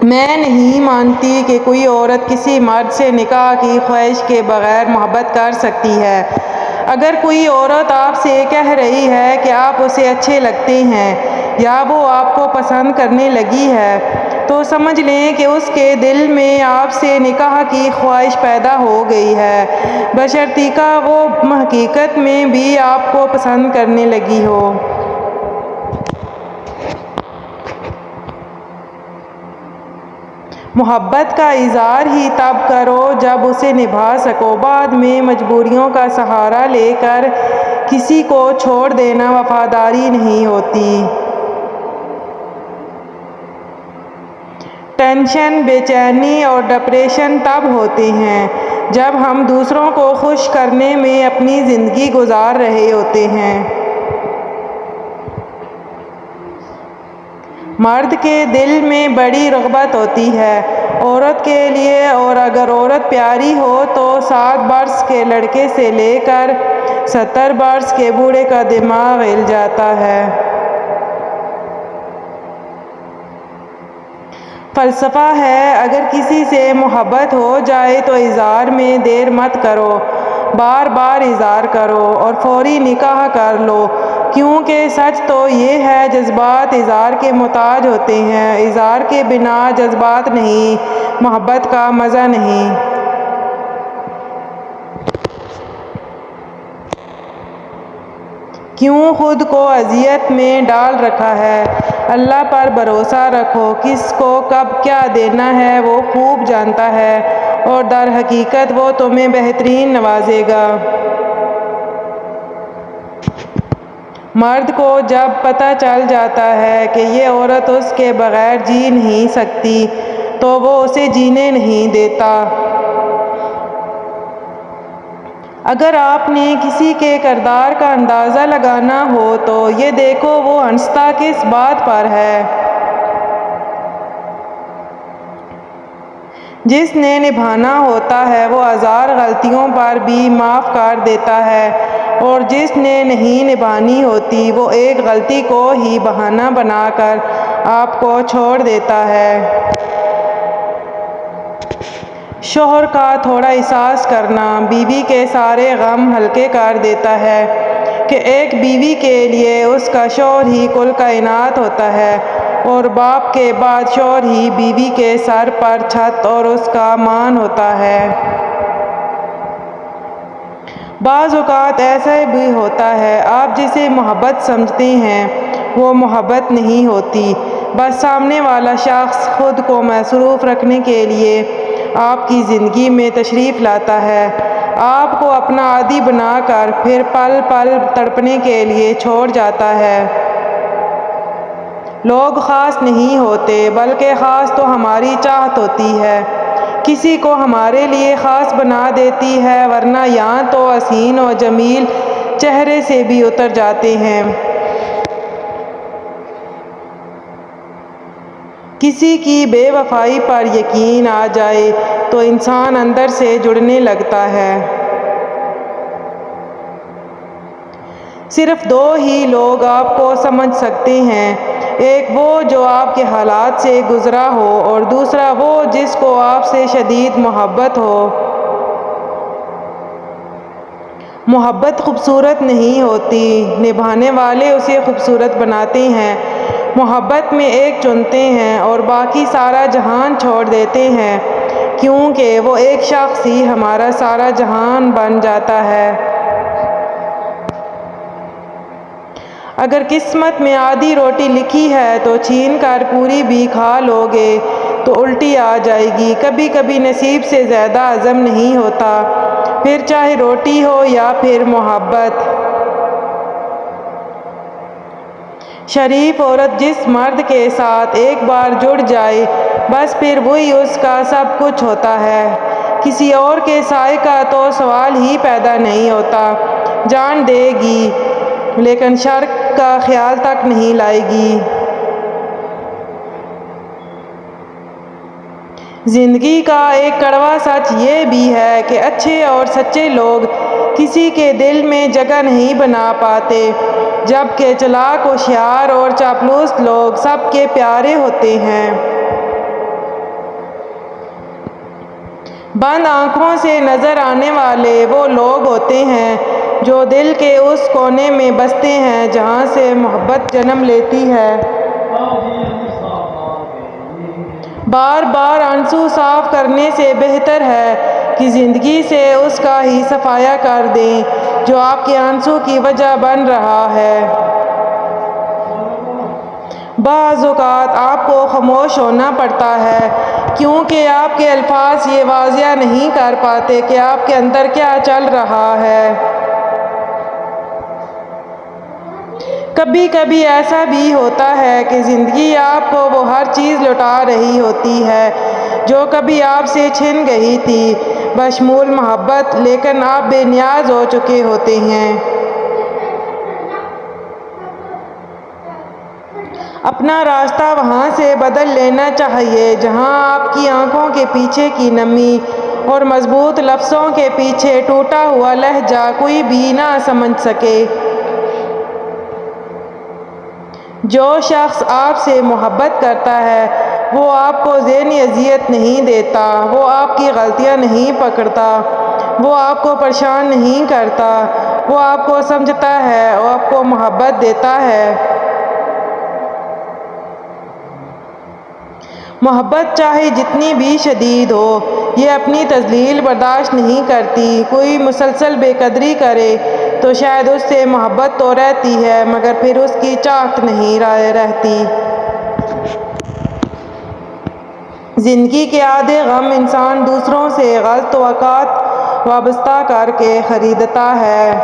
میں نہیں مانتی کہ کوئی عورت کسی مرد سے نکاح کی خواہش کے بغیر محبت کر سکتی ہے۔ اگر کوئی عورت آپ سے کہہ رہی ہے کہ آپ اسے اچھے لگتے ہیں یا وہ آپ کو پسند کرنے لگی ہے تو سمجھ لیں کہ اس کے دل میں آپ سے نکاح کی خواہش پیدا ہو گئی ہے، بشرطیکہ وہ حقیقت میں بھی آپ کو پسند کرنے لگی ہو۔ محبت کا اظہار ہی تب کرو جب اسے نبھا سکو، بعد میں مجبوریوں کا سہارا لے کر کسی کو چھوڑ دینا وفاداری نہیں ہوتی۔ ٹینشن، بے چینی اور ڈپریشن تب ہوتے ہیں جب ہم دوسروں کو خوش کرنے میں اپنی زندگی گزار رہے ہوتے ہیں۔ مرد کے دل میں بڑی رغبت ہوتی ہے عورت کے لیے، اور اگر عورت پیاری ہو تو 7 برس کے لڑکے سے لے کر 70 برس کے بوڑھے کا دماغ ہل جاتا ہے۔ فلسفہ ہے اگر کسی سے محبت ہو جائے تو اظہار میں دیر مت کرو، بار بار اظہار کرو اور فوری نکاح کر لو، کیونکہ سچ تو یہ ہے جذبات اظہار کے محتاج ہوتے ہیں، اظہار کے بنا جذبات نہیں، محبت کا مزہ نہیں۔ کیوں خود کو اذیت میں ڈال رکھا ہے؟ اللہ پر بھروسہ رکھو، کس کو کب کیا دینا ہے وہ خوب جانتا ہے اور در حقیقت وہ تمہیں بہترین نوازے گا۔ مرد کو جب پتہ چل جاتا ہے کہ یہ عورت اس کے بغیر جی نہیں سکتی تو وہ اسے جینے نہیں دیتا۔ اگر آپ نے کسی کے کردار کا اندازہ لگانا ہو تو یہ دیکھو وہ ہنستا کس بات پر ہے۔ جس نے نبھانا ہوتا ہے وہ ہزار غلطیوں پر بھی معاف کر دیتا ہے، اور جس نے نہیں نبھانی ہوتی وہ ایک غلطی کو ہی بہانہ بنا کر آپ کو چھوڑ دیتا ہے۔ شوہر کا تھوڑا احساس کرنا بیوی کے سارے غم ہلکے کر دیتا ہے کہ ایک بیوی کے لیے اس کا شوہر ہی کل کائنات ہوتا ہے، اور باپ کے بعد شوہر ہی بیوی کے سر پر چھت اور اس کا مان ہوتا ہے۔ بعض اوقات ایسا بھی ہوتا ہے آپ جسے محبت سمجھتے ہیں وہ محبت نہیں ہوتی، بس سامنے والا شخص خود کو مصروف رکھنے کے لیے آپ کی زندگی میں تشریف لاتا ہے، آپ کو اپنا عادی بنا کر پھر پل پل تڑپنے کے لیے چھوڑ جاتا ہے۔ لوگ خاص نہیں ہوتے بلکہ خاص تو ہماری چاہت ہوتی ہے، کسی کو ہمارے لیے خاص بنا دیتی ہے، ورنہ یہاں تو حسین و جمیل چہرے سے بھی اتر جاتے ہیں۔ کسی کی بے وفائی پر یقین آ جائے تو انسان اندر سے جڑنے لگتا ہے۔ صرف 2 ہی لوگ آپ کو سمجھ سکتے ہیں، ایک وہ جو آپ کے حالات سے گزرا ہو اور دوسرا وہ جس کو آپ سے شدید محبت ہو۔ محبت خوبصورت نہیں ہوتی، نبھانے والے اسے خوبصورت بناتے ہیں۔ محبت میں ایک چنتے ہیں اور باقی سارا جہان چھوڑ دیتے ہیں، کیونکہ وہ ایک شخص ہی ہمارا سارا جہان بن جاتا ہے۔ اگر قسمت میں آدھی روٹی لکھی ہے تو چھین کر پوری بھی کھا لو گے تو الٹی آ جائے گی، کبھی کبھی نصیب سے زیادہ ہضم نہیں ہوتا، پھر چاہے روٹی ہو یا پھر محبت۔ شریف عورت جس مرد کے ساتھ ایک بار جڑ جائے بس پھر وہی اس کا سب کچھ ہوتا ہے، کسی اور کے سائے کا تو سوال ہی پیدا نہیں ہوتا۔ جان دے گی لیکن شر کا خیال تک نہیں لائے گی۔ زندگی کا ایک کڑوا سچ یہ بھی ہے کہ اچھے اور سچے لوگ کسی کے دل میں جگہ نہیں بنا پاتے، جبکہ چالاک، ہوشیار اور چاپلوس لوگ سب کے پیارے ہوتے ہیں۔ بند آنکھوں سے نظر آنے والے وہ لوگ ہوتے ہیں جو دل کے اس کونے میں بستے ہیں جہاں سے محبت جنم لیتی ہے۔ بار بار آنسو صاف کرنے سے بہتر ہے کہ زندگی سے اس کا ہی صفایا کر دیں جو آپ کے آنسو کی وجہ بن رہا ہے۔ بعض اوقات آپ کو خاموش ہونا پڑتا ہے کیونکہ آپ کے الفاظ یہ واضح نہیں کر پاتے کہ آپ کے اندر کیا چل رہا ہے۔ کبھی کبھی ایسا بھی ہوتا ہے کہ زندگی آپ کو وہ ہر چیز لوٹا رہی ہوتی ہے جو کبھی آپ سے چھن گئی تھی، بشمول محبت، لیکن آپ بے نیاز ہو چکے ہوتے ہیں۔ اپنا راستہ وہاں سے بدل لینا چاہیے جہاں آپ کی آنکھوں کے پیچھے کی نمی اور مضبوط لفظوں کے پیچھے ٹوٹا ہوا لہجہ کوئی بھی نہ سمجھ سکے۔ جو شخص آپ سے محبت کرتا ہے وہ آپ کو ذہنی اذیت نہیں دیتا، وہ آپ کی غلطیاں نہیں پکڑتا، وہ آپ کو پریشان نہیں کرتا، وہ آپ کو سمجھتا ہے اور آپ کو محبت دیتا ہے۔ محبت چاہے جتنی بھی شدید ہو، یہ اپنی تذلیل برداشت نہیں کرتی۔ کوئی مسلسل بے قدری کرے تو شاید اس سے محبت تو رہتی ہے مگر پھر اس کی چاہت نہیں رہتی۔ زندگی کے آدھے غم انسان دوسروں سے غلط توقعات وابستہ کر کے خریدتا ہے۔